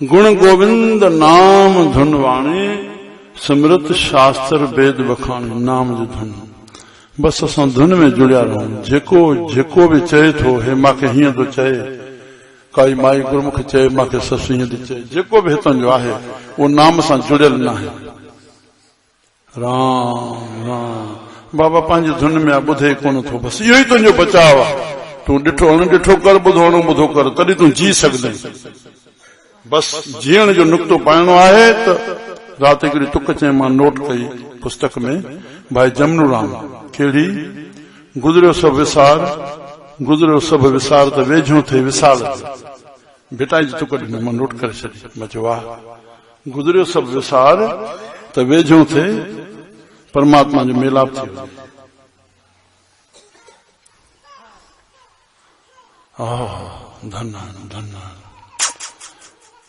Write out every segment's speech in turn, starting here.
गुण गोविंद नाम धुन वाणी समृत शास्त्र वेद बखाणी नाम जो धुन। बस असां धुन में जुड़िया रहूं। जेको भी चए थो हे मांखे हीअं थो चए, काई माई गुरमुख चए मांखे ससु हीअं थी चए, जेको बि हितां जो आहे उहो नाम सां जुड़ियल न आहे। राम राम बाबा पंहिंजी धुन में आहे, ॿुधे कोन थो। बसि इहो ई तुंहिंजो बचाव आहे। तूं ॾिठो अणॾिठो कर, ॿुधो अणॿुधो कर, तॾहिं तूं जी सघंदे। बसि जीअण जो नुक़्तो पाइणो आहे। त राति हिकिड़ी तुक चई मां नोट कई पुस्तक में, भाई जमनू राम कहिड़ी, गुज़रियो सभु विसार, गुज़रियो सभु विसार त वेझो थिए विसार। बेटा जी तुक ॾिनी, मां नोट करे छॾी। मां चयो वाह, गुज़रियो सभु विसार त वेझो थिए परमात्मा जो मेलाप थी वञे। धन धन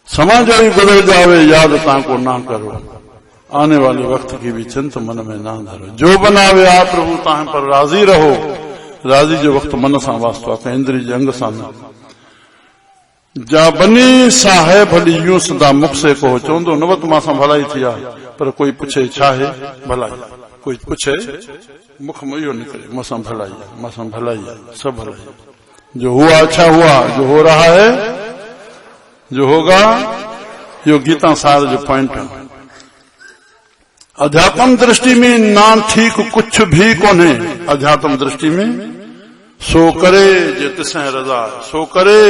समाज ही गुजर जावे, याद ताको ना करो, आने वाले वक्त की भी चिंत मन में ना धरो। जो बनावे आप प्रभु तां पर राजी रहो। राजी जो वक्त मन सां वास्तो आहे, इंद्री जे अंग सां न। जा बनी साहे भली यूं सदा मुख से को चवंदो न वत मां सां भलाई थी आहे, पर कोई पुछे छा है भलाई, कोई पुछे मुख में इहो निकले मां सां भलाई, मां सां भलाई, सब भलाई। जो हुआ अच्छा हुआ, जो हो रहा है, जो होगा। यो गीता सार जो पॉइंट है। अध्यात्म दृष्टि में ना ठीक कुछ भी कोने। अध्यात्म दृष्टि में सो करे जे तिसें रज़ा, सो करे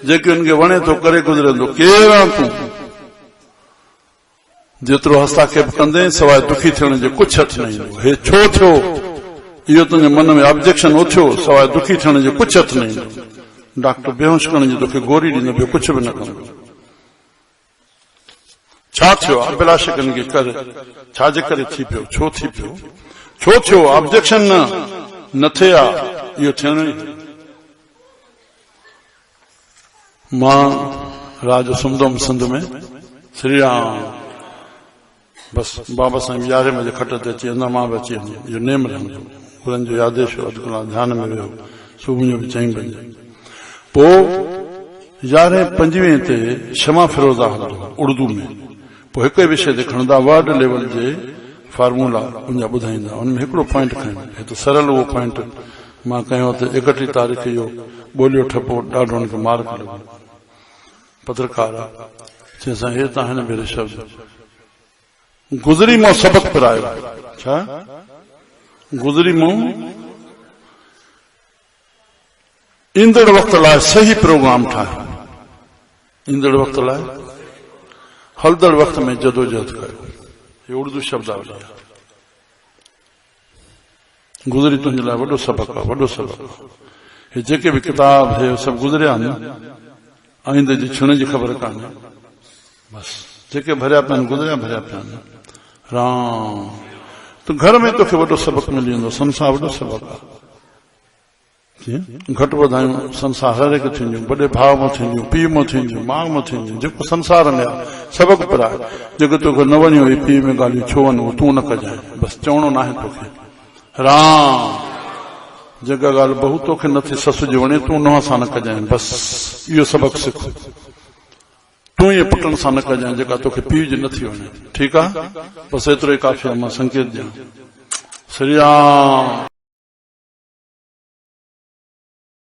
जेके उनके वणे तो करे गुजरंदो। केरु तूं जेतिरो हस्ताक्षेप कंदे सवाइ दुखी थियण जे कुछ हथ न ईंदो। हे छो थियो, इहो तुंहिंजे मन में ऑब्जेक्शन उथियो, सवाइ दुखी थियण जे कुछ हथ न ईंदो। डॉक्टर बेहोश करण जी तोखे गोरी ॾींदो, ॿियो कुछ बि न कंदो। छा थियो, अभिलाष के कर, छाजे करे थी पियो, छो थी पियो, छो थियो, ऑब्जेक्शन न थे आ, इहो थियण ई। मां राज सुमदम सिंध में श्री राम बस बाबा साईं 11 बजे खट ते अची वेंदा, मां बि अची वेंदो। इहो नेम रहंदो, गुरनि जो आदेश हो। अधु कलाक ध्यान में वियो, सुबुह जो बि 4 बजे। पोइ 11:25 ते क्षमा फिरोज़ा हलंदो उर्दू में। पोइ हिकु विषय ते खणंदा, वर्ड लेवल जे फार्मूला उनजा ॿुधाईंदा। उनमें हिकिड़ो पॉइंट खणंदा, हे त सरल उहो पॉइंट मां कयो त 31 तारीख़ इहो ॿोलियो ठपो ॾाढो हुनखे मार्क लॻो। पत्रकार आहे, चए साईं हे तव्हां हिन भेरे शब्द गुज़री मां सबक़ पिरायो। छा गुज़री मां ईंदड़ वक्त लाइ सही प्रोग्राम ठाहियो। ईंदड़ वक्त लाइ हलदड़ वक्त में जदोजहद कयो। ये उर्दू शब्दावली आहे। गुज़री तुंहिंजे लाइ वॾो सबक़ आहे, वॾो सबक़। हे जेके बि किताब हे सभु गुज़रिया न, आईंदे जी छुण जी ख़बर कान्हे। बस जेके भरिया पिया आहिनि गुज़रिया भरिया पिया आहिनि। राम तो घर में तोखे वॾो सबक़ मिली वेंदो। संसार वॾो सबक़ आहे। घटि वधायूं संसार हर हिकु थींदियूं, वॾे भाउ मां थींदियूं, पीउ मां थींदियूं, माउ मां थींदियूं। जेको संसार में आहे सबक़ पिराए। जेको तोखे न वञो वरी पीउ में ॻाल्हियूं छो वञो, तूं न कजांइ। बसि चवणो न आहे तोखे। राम जेका ॻाल्हि बहू तोखे नथी ससु जी वणे, तूं नंहं सां न कजांइ। बसि इहो सबक़ सिख। तूं इहे पुटनि सां न कजांइ जेका तोखे पीउ जी नथी वणे। ठीकु आहे, बसि एतिरो ई काफ़ी आहे। मां संकेत ॾियां। श्री राम।